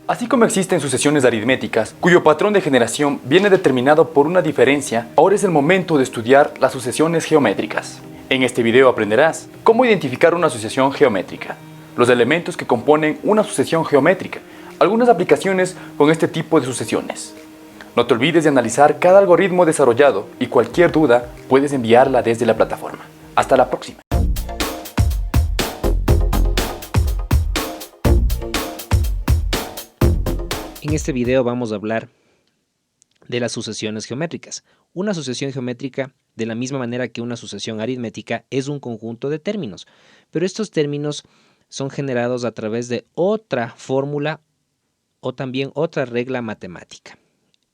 Así como existen sucesiones aritméticas, cuyo patrón de generación viene determinado por una diferencia, ahora es el momento de estudiar las sucesiones geométricas. En este video aprenderás cómo identificar una sucesión geométrica, los elementos que componen una sucesión geométrica, algunas aplicaciones con este tipo de sucesiones. No te olvides de analizar cada algoritmo desarrollado y cualquier duda puedes enviarla desde la plataforma. Hasta la próxima. En este video vamos a hablar de las sucesiones geométricas. Una sucesión geométrica, de la misma manera que una sucesión aritmética, es un conjunto de términos, pero estos términos son generados a través de otra fórmula o también otra regla matemática.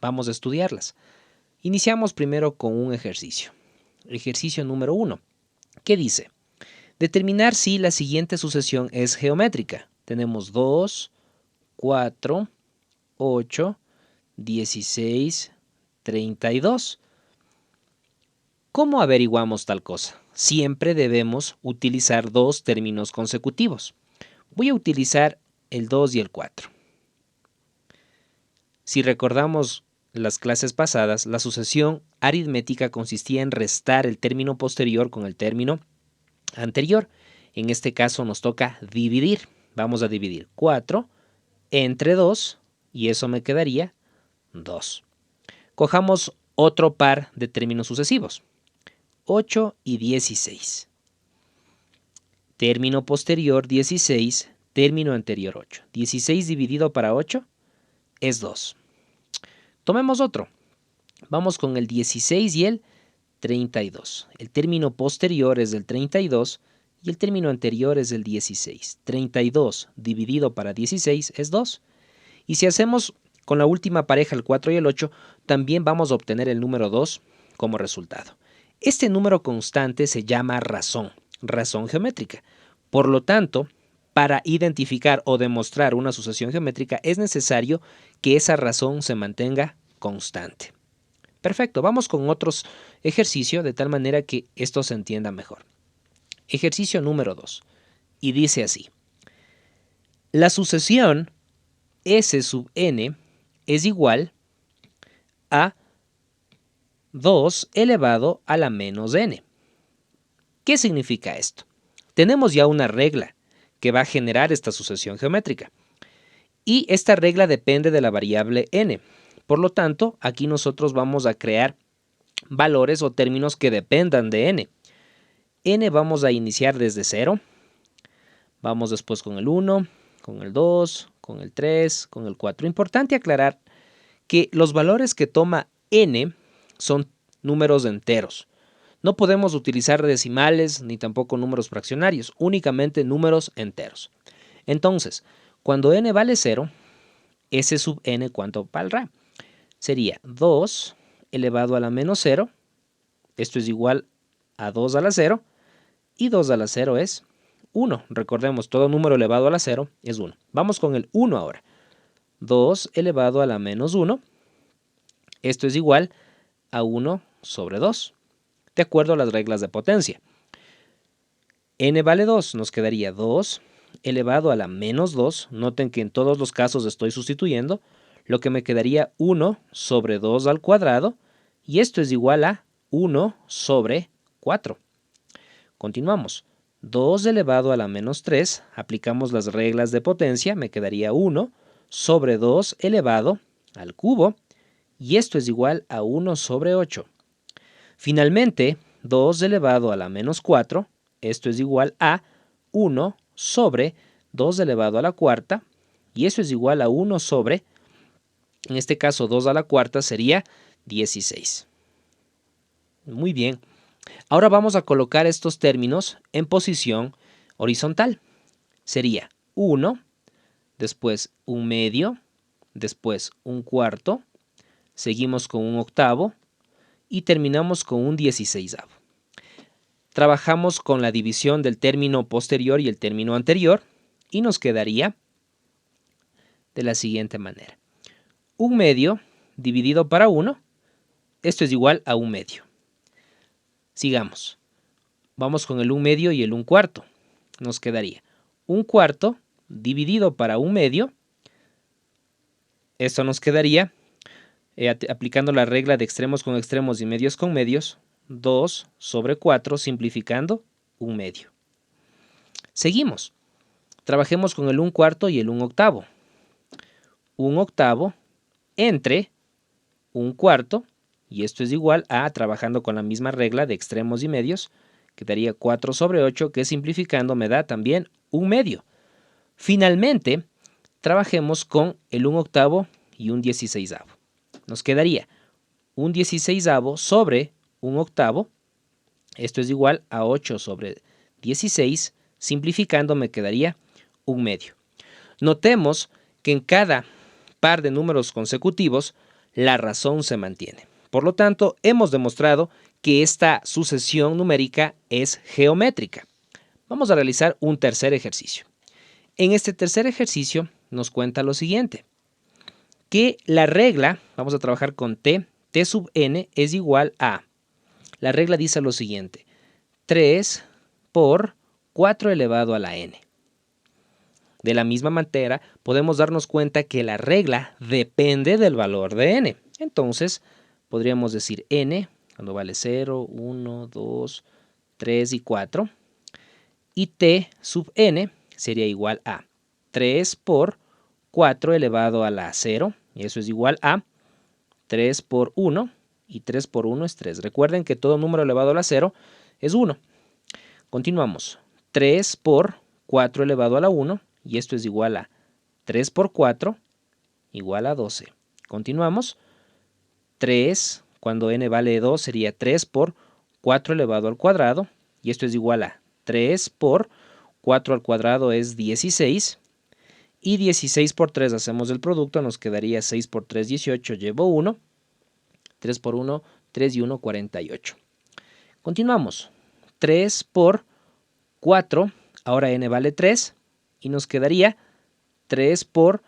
Vamos a estudiarlas. Iniciamos primero con un ejercicio. Ejercicio número 1, que dice: determinar si la siguiente sucesión es geométrica. Tenemos 2, 4, 8, 16, 32. ¿Cómo averiguamos tal cosa? Siempre debemos utilizar dos términos consecutivos. Voy a utilizar el 2 y el 4. Si recordamos las clases pasadas, la sucesión aritmética consistía en restar el término posterior con el término anterior. En este caso nos toca dividir. Vamos a dividir 4 entre 2 y eso me quedaría 2. Cojamos otro par de términos sucesivos. 8 y 16. Término posterior 16, término anterior 8. 16 dividido para 8 es 2. Tomemos otro. Vamos con el 16 y el 32. El término posterior es el 32 y el término anterior es el 16. 32 dividido para 16 es 2. Y si hacemos con la última pareja, el 4 y el 8, también vamos a obtener el número 2 como resultado. Este número constante se llama razón geométrica. Por lo tanto, para identificar o demostrar una sucesión geométrica es necesario que esa razón se mantenga constante. Perfecto, vamos con otros ejercicios de tal manera que esto se entienda mejor. Ejercicio número 2. Y dice así: la sucesión S sub n es igual a 2 elevado a la menos n. ¿Qué significa esto? Tenemos ya una regla que va a generar esta sucesión geométrica. Y esta regla depende de la variable n. Por lo tanto, aquí nosotros vamos a crear valores o términos que dependan de n. N vamos a iniciar desde 0. Vamos después con el 1, con el 2, con el 3, con el 4. Importante aclarar que los valores que toma n son números enteros. No podemos utilizar decimales ni tampoco números fraccionarios, únicamente números enteros. Entonces, cuando n vale 0, S sub n, ¿cuánto valdrá? Sería 2 elevado a la menos 0, esto es igual a 2 a la 0, y 2 a la 0 es 1. Recordemos, todo número elevado a la 0 es 1. Vamos con el 1 ahora. 2 elevado a la menos 1, esto es igual a 1 sobre 2, de acuerdo a las reglas de potencia. N vale 2, nos quedaría 2 elevado a la menos 2, noten que en todos los casos estoy sustituyendo, lo que me quedaría 1 sobre 2 al cuadrado, y esto es igual a 1 sobre 4. Continuamos. 2 elevado a la menos 3, aplicamos las reglas de potencia, me quedaría 1 sobre 2 elevado al cubo, y esto es igual a 1 sobre 8. Finalmente, 2 elevado a la menos 4, esto es igual a 1 sobre 2 elevado a la cuarta, y eso es igual a 1 sobre, en este caso 2 a la cuarta sería 16. Muy bien. Ahora vamos a colocar estos términos en posición horizontal. Sería 1, después un medio, después un cuarto, seguimos con un octavo y terminamos con un 16avo. Trabajamos con la división del término posterior y el término anterior y nos quedaría de la siguiente manera. Un medio dividido para 1, esto es igual a un medio. Sigamos. Vamos con el 1 medio y el 1 cuarto. Nos quedaría 1 cuarto dividido para 1 medio, Esto nos quedaría, aplicando la regla de extremos con extremos y medios con medios, 2 sobre 4, simplificando 1/2. Seguimos. Trabajemos con el 1/4 y el 1/8. 1/8 entre 1/4, y esto es igual a, trabajando con la misma regla de extremos y medios, quedaría 4 sobre 8, que simplificando me da también 1/2. Finalmente, trabajemos con el 1/8 y 1/16. Nos quedaría 1/16 sobre 1/8, esto es igual a 8 sobre 16, simplificando me quedaría 1/2. Notemos que en cada par de números consecutivos la razón se mantiene. Por lo tanto, hemos demostrado que esta sucesión numérica es geométrica. Vamos a realizar un tercer ejercicio. En este tercer ejercicio nos cuenta lo siguiente, que la regla, vamos a trabajar con t sub n es igual a, la regla dice lo siguiente, 3 por 4 elevado a la n. De la misma manera, podemos darnos cuenta que la regla depende del valor de n. Entonces, podríamos decir n, cuando vale 0, 1, 2, 3 y 4, y t sub n sería igual a 3 por 4 elevado a la 0, y eso es igual a 3 por 1, y 3 por 1 es 3. Recuerden que todo número elevado a la 0 es 1. Continuamos. 3 por 4 elevado a la 1, y esto es igual a 3 por 4, igual a 12. Continuamos. 3, cuando n vale 2, sería 3 por 4 elevado al cuadrado, y esto es igual a 3 por 4 al cuadrado es 16, y 16 por 3 hacemos el producto, nos quedaría 6 por 3, 18, llevo 1, 3 por 1, 3 y 1, 48. Continuamos. 3 por 4, ahora n vale 3, y nos quedaría 3 por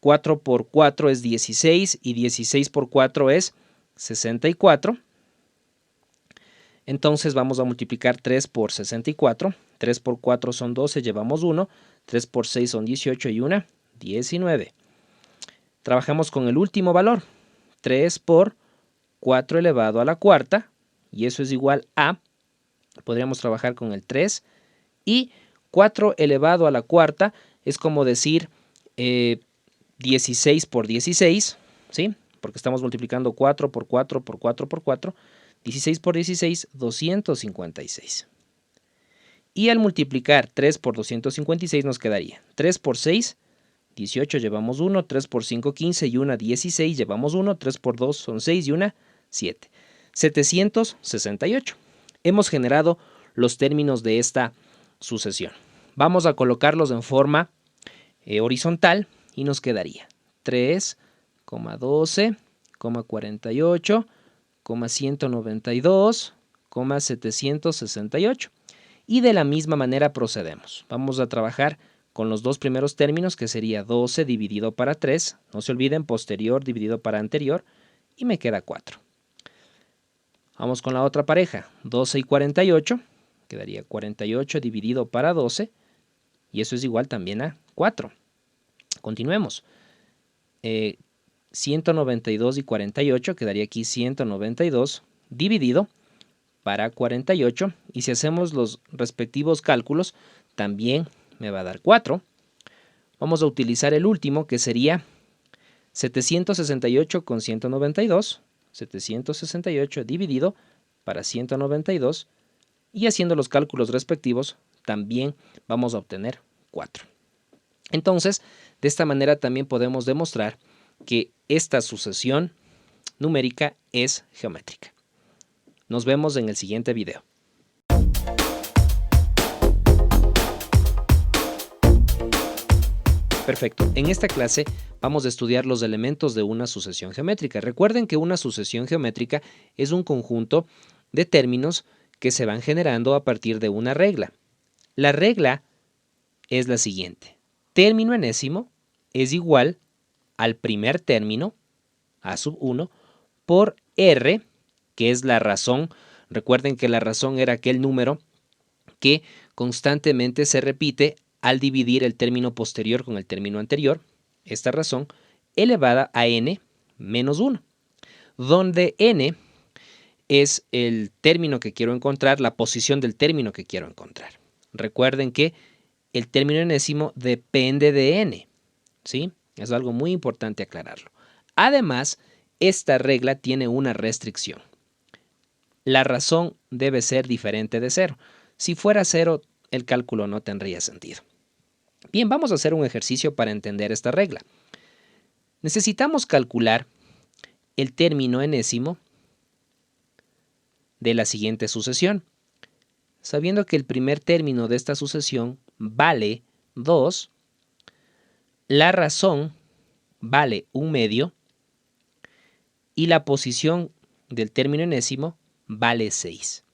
4 por 4 es 16, y 16 por 4 es 64. Entonces vamos a multiplicar 3 por 64. 3 por 4 son 12, llevamos 1. 3 por 6 son 18 y 1, 19. Trabajamos con el último valor. 3 por 4 elevado a la cuarta, y eso es igual a, podríamos trabajar con el 3, y 4 elevado a la cuarta es como decir 16 por 16, ¿sí? Porque estamos multiplicando 4 por 4 por 4 por 4, 16 por 16, 256. Y al multiplicar 3 por 256 nos quedaría 3 por 6, 18, llevamos 1, 3 por 5, 15 y 1, 16, llevamos 1, 3 por 2 son 6 y 1, 7. 768. Hemos generado los términos de esta sucesión. Vamos a colocarlos en forma horizontal y nos quedaría 3, 12, 48, 192, 768. Y de la misma manera procedemos. Vamos a trabajar con los dos primeros términos, que sería 12 dividido para 3. No se olviden, posterior dividido para anterior. Y me queda 4. Vamos con la otra pareja. 12 y 48. Quedaría 48 dividido para 12. Y eso es igual también a 4. Continuemos. 192 y 48. Quedaría aquí 192 dividido para 48, y si hacemos los respectivos cálculos, también me va a dar 4. Vamos a utilizar el último, que sería 768 con 192, 768 dividido para 192, y haciendo los cálculos respectivos, también vamos a obtener 4. Entonces, de esta manera también podemos demostrar que esta sucesión numérica es geométrica. Nos vemos en el siguiente video. Perfecto. En esta clase vamos a estudiar los elementos de una sucesión geométrica. Recuerden que una sucesión geométrica es un conjunto de términos que se van generando a partir de una regla. La regla es la siguiente. Término enésimo es igual al primer término, a sub 1, por r, que es la razón. Recuerden que la razón era aquel número que constantemente se repite al dividir el término posterior con el término anterior. Esta razón elevada a n menos 1, donde n es el término que quiero encontrar, la posición del término que quiero encontrar. Recuerden que el término enésimo depende de n, ¿sí? Es algo muy importante aclararlo. Además, esta regla tiene una restricción. La razón debe ser diferente de 0. Si fuera 0, el cálculo no tendría sentido. Bien, vamos a hacer un ejercicio para entender esta regla. Necesitamos calcular el término enésimo de la siguiente sucesión. Sabiendo que el primer término de esta sucesión vale 2, la razón vale 1/2 y la posición del término enésimo vale 6.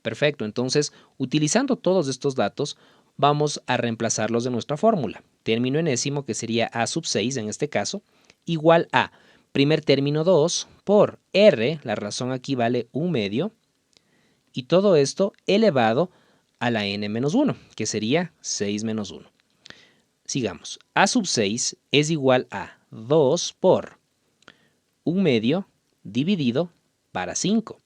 Perfecto, entonces, utilizando todos estos datos, vamos a reemplazarlos de nuestra fórmula. Término enésimo, que sería a sub 6 en este caso, igual a primer término 2 por r, la razón aquí vale 1/2, y todo esto elevado a la n menos 1, que sería 6 menos 1. Sigamos. A sub 6 es igual a 2 por 1/2 dividido para 5.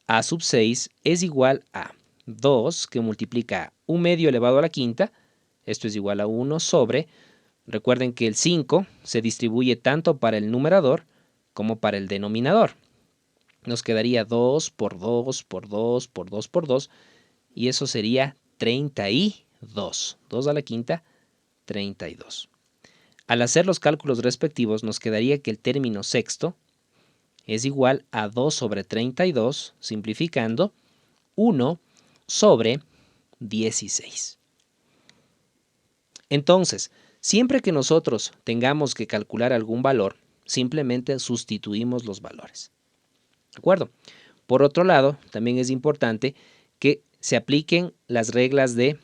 A sub 6 es igual a 2 que multiplica 1/2 elevado a la quinta. Esto es igual a 1 sobre, recuerden que el 5 se distribuye tanto para el numerador como para el denominador. Nos quedaría 2 por 2 por 2 por 2 por 2 y eso sería 32. 2 a la quinta, 32. Al hacer los cálculos respectivos nos quedaría que el término sexto es igual a 2 sobre 32, simplificando 1 sobre 16. Entonces, siempre que nosotros tengamos que calcular algún valor, simplemente sustituimos los valores. ¿De acuerdo? Por otro lado, también es importante que se apliquen las reglas de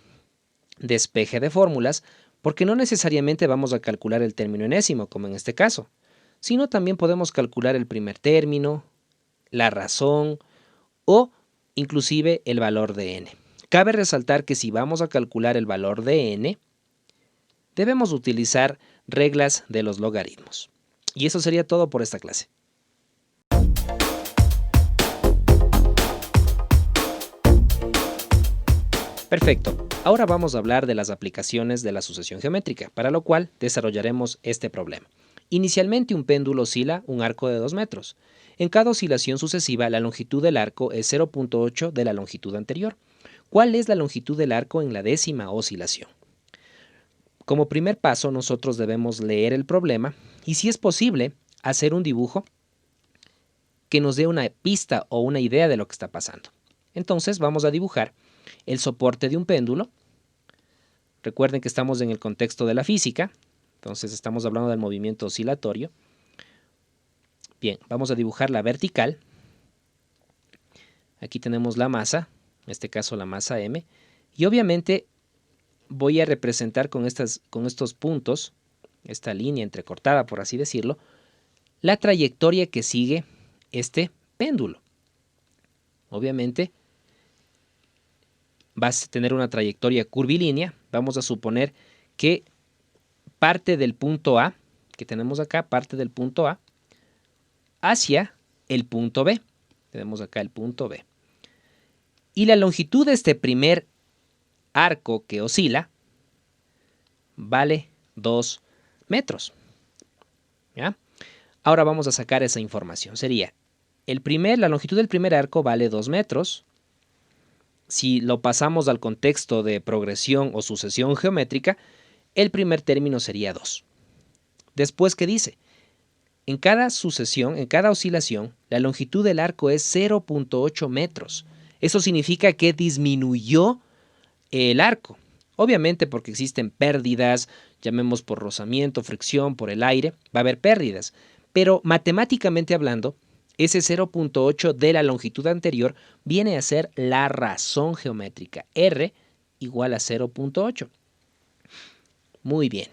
despeje de fórmulas, porque no necesariamente vamos a calcular el término enésimo, como en este caso, sino también podemos calcular el primer término, la razón o inclusive el valor de n. Cabe resaltar que si vamos a calcular el valor de n, debemos utilizar reglas de los logaritmos. Y eso sería todo por esta clase. Perfecto. Ahora vamos a hablar de las aplicaciones de la sucesión geométrica, para lo cual desarrollaremos este problema. Inicialmente un péndulo oscila un arco de 2 metros. En cada oscilación sucesiva, la longitud del arco es 0.8 de la longitud anterior. ¿Cuál es la longitud del arco en la 10ª oscilación? Como primer paso, nosotros debemos leer el problema y, si es posible, hacer un dibujo que nos dé una pista o una idea de lo que está pasando. Entonces, vamos a dibujar el soporte de un péndulo. Recuerden que estamos en el contexto de la física, entonces estamos hablando del movimiento oscilatorio. Bien, vamos a dibujar la vertical. Aquí tenemos la masa, en este caso la masa M, y obviamente voy a representar con estos puntos, esta línea entrecortada, por así decirlo, la trayectoria que sigue este péndulo. Obviamente va a tener una trayectoria curvilínea. Vamos a suponer que parte del punto A, que tenemos acá, parte del punto A, hacia el punto B. Tenemos acá el punto B. Y la longitud de este primer arco que oscila vale 2 metros. ¿Ya? Ahora vamos a sacar esa información. Sería, la longitud del primer arco vale 2 metros. Si lo pasamos al contexto de progresión o sucesión geométrica, el primer término sería 2. Después, ¿qué dice? En cada sucesión, en cada oscilación, la longitud del arco es 0.8 metros. Eso significa que disminuyó el arco. Obviamente porque existen pérdidas, llamemos por rozamiento, fricción, por el aire, va a haber pérdidas. Pero matemáticamente hablando, ese 0.8 de la longitud anterior viene a ser la razón geométrica. R igual a 0.8. Muy bien.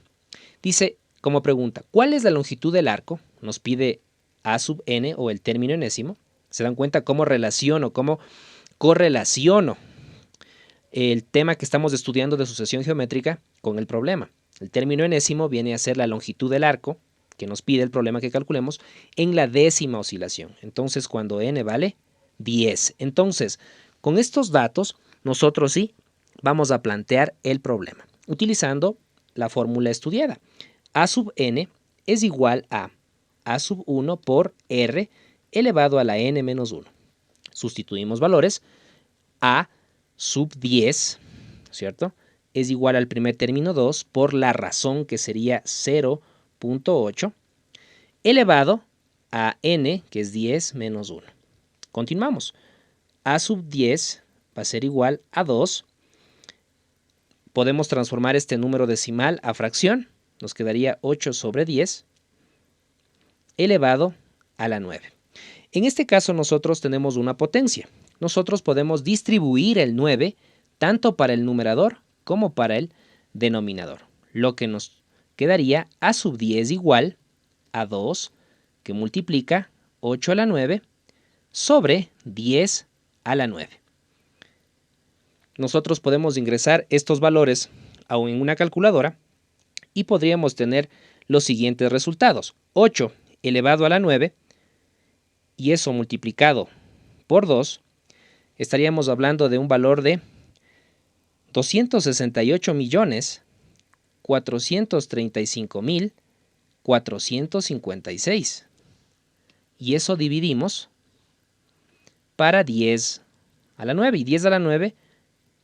Dice como pregunta, ¿cuál es la longitud del arco? Nos pide A sub n o el término enésimo. ¿Se dan cuenta cómo relaciono, cómo correlaciono el tema que estamos estudiando de sucesión geométrica con el problema? El término enésimo viene a ser la longitud del arco que nos pide el problema que calculemos en la décima oscilación. Entonces, cuando n vale 10. Entonces, con estos datos, nosotros sí vamos a plantear el problema, utilizando la fórmula estudiada. A sub n es igual a sub 1 por r elevado a la n menos 1. Sustituimos valores. A sub 10, ¿cierto?, es igual al primer término 2 por la razón, que sería 0.8, elevado a n, que es 10 menos 1. Continuamos. A sub 10 va a ser igual a 2. Podemos transformar este número decimal a fracción. Nos quedaría 8 sobre 10 elevado a la 9. En este caso nosotros tenemos una potencia. Nosotros podemos distribuir el 9 tanto para el numerador como para el denominador, lo que nos quedaría a sub 10 igual a 2, que multiplica 8 a la 9 sobre 10 a la 9. Nosotros podemos ingresar estos valores aún en una calculadora y podríamos tener los siguientes resultados. 8 elevado a la 9 y eso multiplicado por 2, estaríamos hablando de un valor de 268.435.456. Y eso dividimos para 10 a la 9. Y 10 a la 9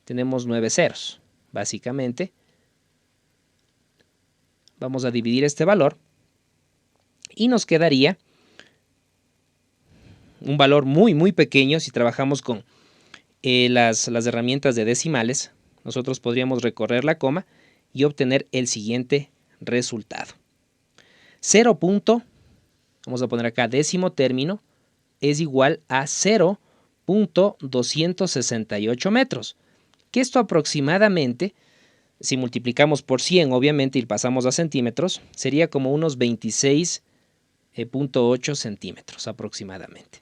tenemos 9 ceros. Básicamente, vamos a dividir este valor y nos quedaría un valor muy, muy pequeño. Si trabajamos con las herramientas de decimales, nosotros podríamos recorrer la coma y obtener el siguiente resultado. 0. Vamos a poner acá décimo término, es igual a 0.268 metros. Que esto aproximadamente, si multiplicamos por 100 obviamente y pasamos a centímetros, sería como unos 26.8 centímetros aproximadamente.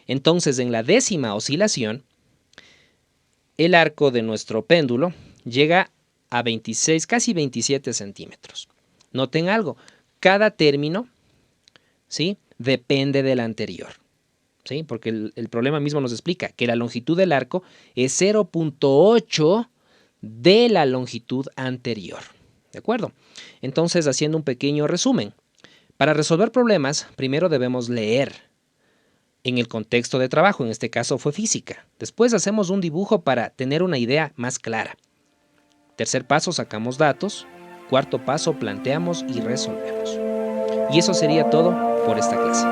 Entonces, en la décima oscilación, el arco de nuestro péndulo llega a 26, casi 27 centímetros. Noten algo, cada término, ¿sí?, depende del anterior, ¿sí?, porque el problema mismo nos explica que la longitud del arco es 0.8 de la longitud anterior. ¿De acuerdo? Entonces, haciendo un pequeño resumen, para resolver problemas, primero debemos leer en el contexto de trabajo, en este caso fue física. Después hacemos un dibujo para tener una idea más clara. Tercer paso, sacamos datos. Cuarto paso, planteamos y resolvemos. Y eso sería todo por esta clase.